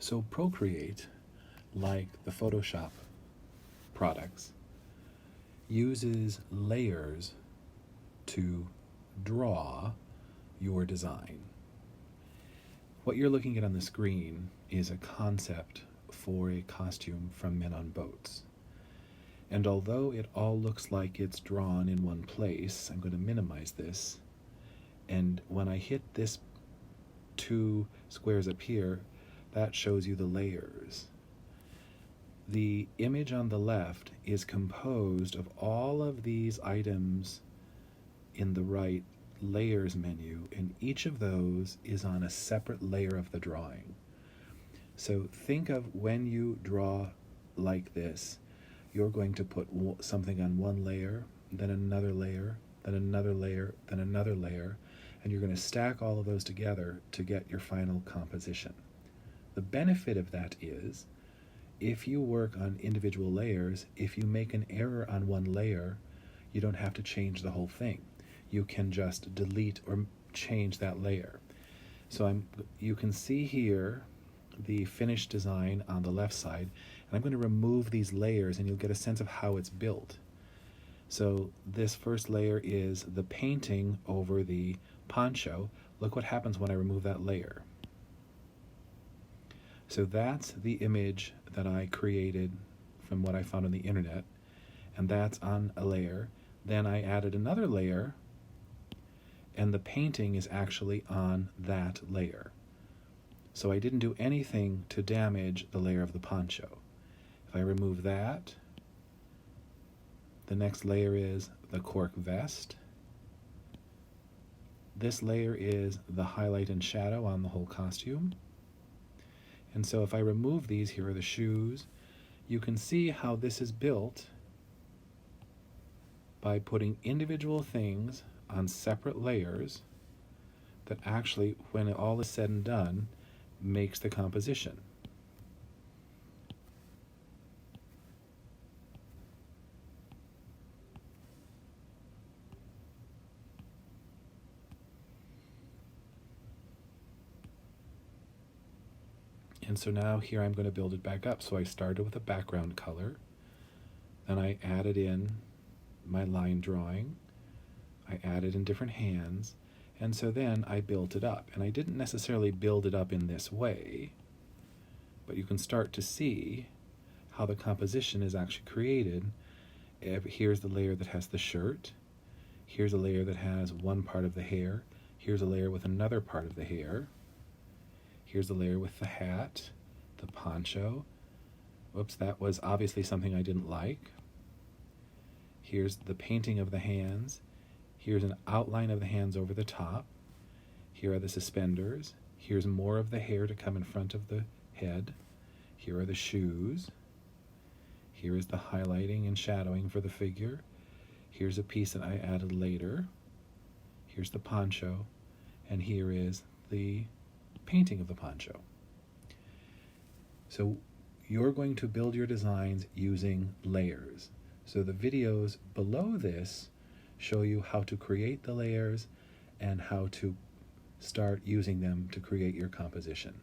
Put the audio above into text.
So Procreate, like the Photoshop products, uses layers to draw your design. What you're looking at on the screen is a concept for a costume from Men on Boats. And although it all looks like it's drawn in one place, I'm going to minimize this. And when I hit this 2 squares up here, that shows you the layers. The image on the left is composed of all of these items in the right layers menu, and each of those is on a separate layer of the drawing. So think of when you draw like this, you're going to put something on one layer, then another layer, then another layer, then another layer, and you're going to stack all of those together to get your final composition. The benefit of that is, if you work on individual layers, if you make an error on one layer, you don't have to change the whole thing. You can just delete or change that layer. So you can see here the finished design on the left side, and I'm going to remove these layers and you'll get a sense of how it's built. So this first layer is the painting over the poncho. Look what happens when I remove that layer. So that's the image that I created from what I found on the internet, and that's on a layer. Then I added another layer, and the painting is actually on that layer. So I didn't do anything to damage the layer of the poncho. If I remove that, the next layer is the cork vest. This layer is the highlight and shadow on the whole costume. And so if I remove these, here are the shoes. You can see how this is built by putting individual things on separate layers that actually, when it all is said and done, makes the composition. And so now here I'm going to build it back up. So I started with a background color, then I added in my line drawing, I added in different hands, and so then I built it up. And I didn't necessarily build it up in this way, but you can start to see how the composition is actually created. Here's the layer that has the shirt, here's a layer that has one part of the hair, here's a layer with another part of the hair, here's the layer with the hat, the poncho. Whoops, that was obviously something I didn't like. Here's the painting of the hands. Here's an outline of the hands over the top. Here are the suspenders. Here's more of the hair to come in front of the head. Here are the shoes. Here is the highlighting and shadowing for the figure. Here's a piece that I added later. Here's the poncho. And here is the painting of the poncho. So you're going to build your designs using layers. So the videos below this show you how to create the layers and how to start using them to create your composition.